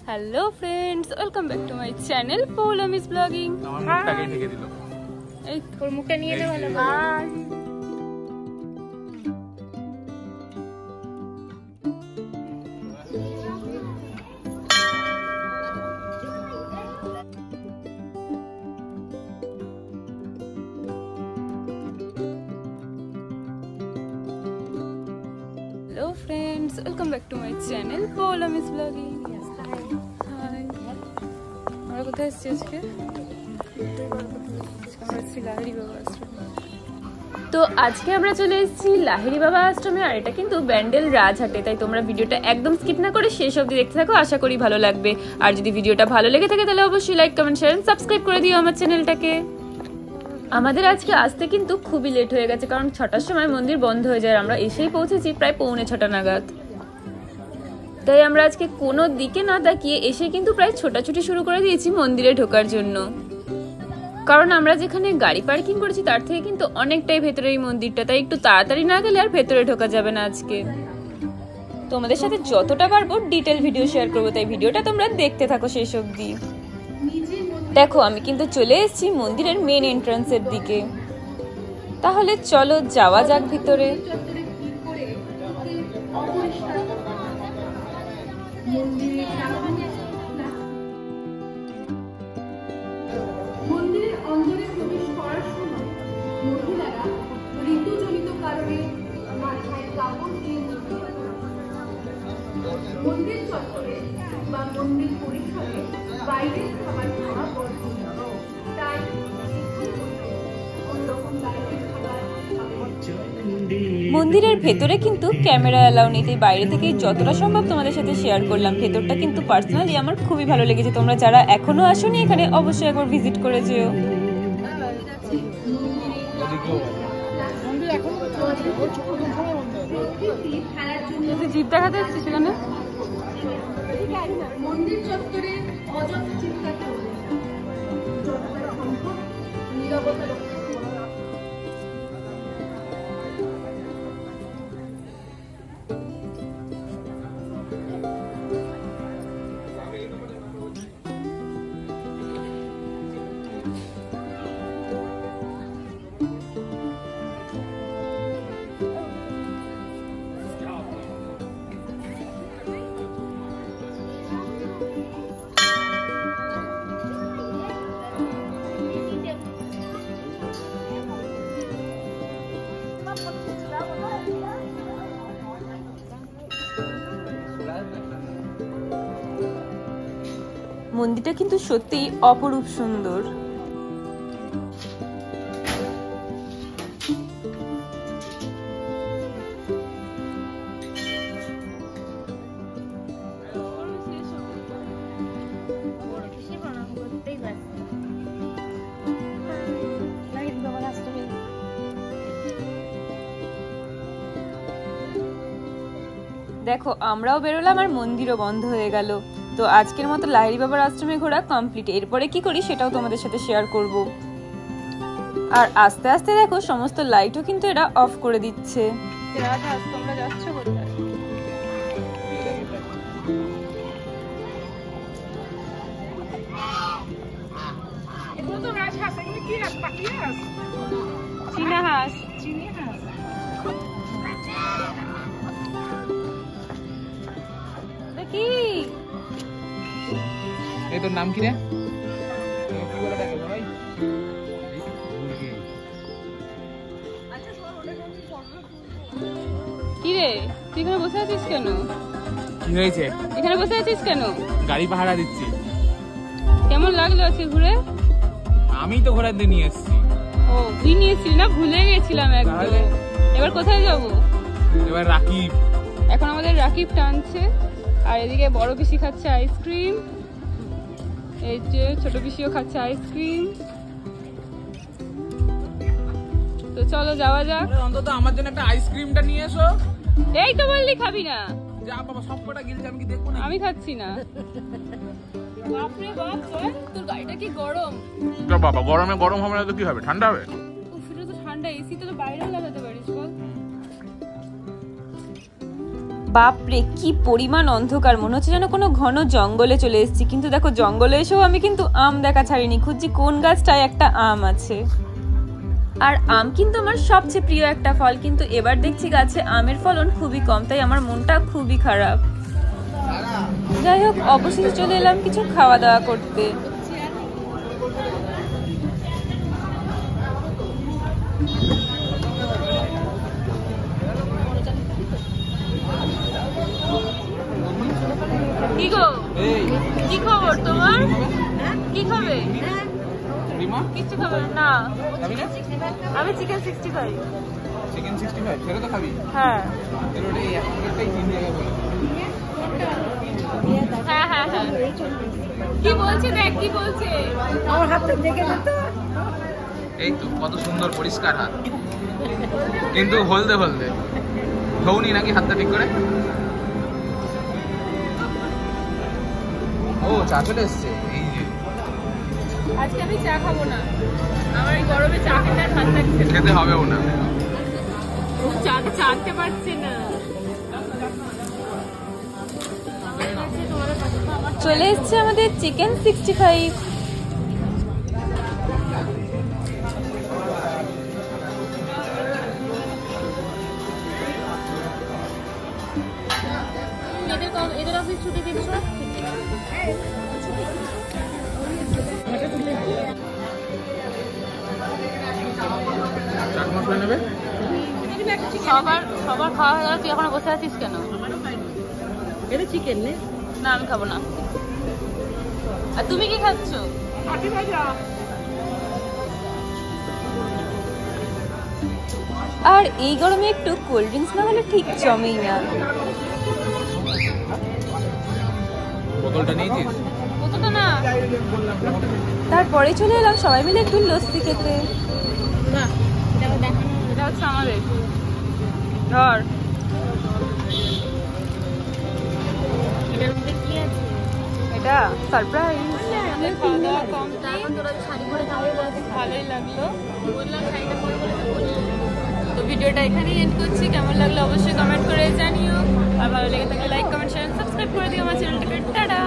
Hello friends, welcome back to my channel পৌলমিস blogging. এই তোর মুখটা নিয়ে নে ভালো করে। Hello friends, welcome back to my channel পৌলমিস blogging. আমরা কোথায় এসেছি আজকে? তো আজকে আমরা চলে এসেছি লাহিড়ী বাবা আশ্রমে, আর এটা কিন্তু ব্যান্ডেল রাজহাটে। তাই তোমরা ভিডিওটা একদম স্কিপ না করে শেষ অবধি দেখতে থাকো, আশা করি ভালো লাগবে। আর যদি ভিডিওটা ভালো লেগে থাকে তাহলে অবশ্যই like, comment, share and subscribe করে দিও আমার চ্যানেলটাকে। আমাদের আজকে আসতে কিন্তু খুবই লেট হয়ে গেছে, কারণ 6টার সময় মন্দির বন্ধ হয়ে যায়। আমরা এসেই পৌঁছেছি প্রায় 6:45 নাগাদ। তাই আমরা আজকে কোনো দিকে না তাকিয়ে এসে কিন্তু প্রায় ছোটাছুটি শুরু করে দিয়েছি মন্দিরে ঢোকার জন্য, কারণ আমরা যেখানে গাড়ি পার্কিং করেছি তার থেকে কিন্তু অনেকটাই ভেতরে এই মন্দিরটা। তাই একটু তাড়াতাড়ি না গেলে আর ভেতরে ঢোকা যাবে না আজকে। তোমাদের সাথে যতটা পারবো ডিটেল ভিডিও শেয়ার করবো, তাই ভিডিওটা তোমরা দেখতে থাকো শেষ অবধি। দেখো, আমি কিন্তু চলে এসেছি মন্দিরের মেন এন্ট্রান্সের দিকে। তাহলে চলো যাওয়া যাক ভিতরে। মন্দিরের অন্দরে প্রবেশ করার সময় মহিলারা ঋতুজনিত কারণে মাথায় কাপড় দিয়ে মন্দির চত্বরে বা মন্দির পরিসরে বাইরের খাবার খাওয়া বর্জনীয়। তাই অন্যরকম বাইরের খাবার মন্দিরের ভেতরে কিন্তু ক্যামেরা অ্যালাউ নেই, তাই বাইরে থেকে যতটা সম্ভব তোমাদের সাথে শেয়ার করলাম। ভেতরটা কিন্তু পার্সোনালি আমার খুবই ভালো লেগেছে। তোমরা যারা এখনো আসোনি এখানে অবশ্যই একবার ভিজিট করে যেও। জিপ দেখাতে যাচ্ছি সেখানে। মন্দির চত্বরে অযথা চিৎকার করবে, যতটা সম্ভব নীরবতা রক্ষা। মন্দিরটা কিন্তু সত্যিই অপরূপ সুন্দর। দেখো, আমরাও বেরোলাম আর মন্দিরও বন্ধ হয়ে গেল। তো আজকের মতো লাহিড়ী বাবার আশ্রমে ঘোরা কমপ্লিট। এরপরে কি করি সেটাও তোমাদের সাথে শেয়ার করব। আর আস্তে আস্তে দেখো সমস্ত লাইটও কিন্তু এরা অফ করে দিচ্ছে। তোমরা যাচ্ছ কোথায়? চীনা হাঁস। কি এই তোর নাম কি রে? কি রে, তুই এখানে বসে আছিস কেন? কি হয়েছে? এখানে বসে আছিস কেন? গাড়ি পাহারা দিচ্ছি। কেমন লাগলো আজকে ঘুরে? আমি তো ঘোরাতে নিয়ে এসেছি। ও, তুই নিয়েছিলি না? ভুলে গেছিলাম একদম। এবার কোথায় যাব? এবার রাকিব। এখন আমাদের রাকিব টানছে, আর এদিকে বড় পিসি খাচ্ছে আইসক্রিম, এই যে ছোট পিসিও খাচ্ছে আইসক্রিম। তো চলো যাওয়া যাক। অন্তত আমার জন্য একটা আইসক্রিমটা নিয়ে এসো। এই তো বললি খাবি না। যা বাবা, সবকটা গিলছে, আমি কি দেখবো না? আমি খাচ্ছি না। বাপরে বাপ, তোর গাড়িটা কি গরম। বাবা, গরমে গরম হবে না তো কি হবে? ঠান্ডা হবে। উফ, এটা তো ঠান্ডা। এসি তো বাইরেও লাগাতে পারিস বল। বাপরে কি পরিমাণ অন্ধকার, মনে হচ্ছে যেন কোনো ঘন জঙ্গলে চলে এসেছি। কিন্তু দেখো জঙ্গলে এসেও আমি কিন্তু আম দেখা ছাড়িনি, খুঁজছি কোন গাছটায় একটা আম আছে। আর আম কিন্তু আমার সবচেয়ে প্রিয় একটা ফল, কিন্তু এবার দেখছি গাছে আমের ফলন খুবই কম, তাই আমার মনটা খুবই খারাপ। যাই হোক, অবশেষে চলে এলাম কিছু খাওয়া দাওয়া করতে। কি গো, কি খবর তোমার? কি খাবে? কিছু খাবে না? আমি চিকেন 65। চিকেন 65 সেটা তো খাবি? হ্যাঁ এর ওটাই একটাই তিন জায়গায় বলে। হ্যাঁ হ্যাঁ হ্যাঁ, কি বলছে দেখ, কি বলছে আমার হাতটা দেখে দে তো। এই তো কত সুন্দর পরিষ্কার হাত, কিন্তু হলদে হলদে। ধৌনি নাকি হাতটা ঠিক করে? ও চা চলে এসছে। এই যে আজকে আমি চা খাবো না, আমার এই গরমে চা খেতে আর ভালো লাগছে না। খেতে হবেও না, চা চাতে পারছে না। চলে এসছে আমাদের চিকেন 65। এদের অফিস ছুটি দিচ্ছ? চাট মশলা নেবে? সবার খাওয়া হয়ে গেল, তুই এখনো বসে আছিস কেন? এটা চিকেন নে না, আমি খাবো না। আর তুমি কি খাচ্ছ? আর এই গরমে একটু কোল্ড ড্রিঙ্কস না হলে ঠিক জমেই না। বোতলটা নিয়েছিস? বোতলটা না। তারপরে চলে এলাম সবাই মিলে একটু লস্যি খেতে। এটা হচ্ছে আমাদের ধর। এটা সারপ্রাইজ। খাওয়া দাওয়া ভালোই লাগলো, বললাম শাড়িটা পরে বলে তো ভিডিওটা এখানেই এন্ড করছি। কেমন লাগলো অবশ্যই কমেন্ট করে জানিও, আর ভালো লেগে থাকলে লাইক কমেন্ট শেয়ার সাবস্ক্রাইব করে দিও আমার চ্যানেলটাকে। টাটা।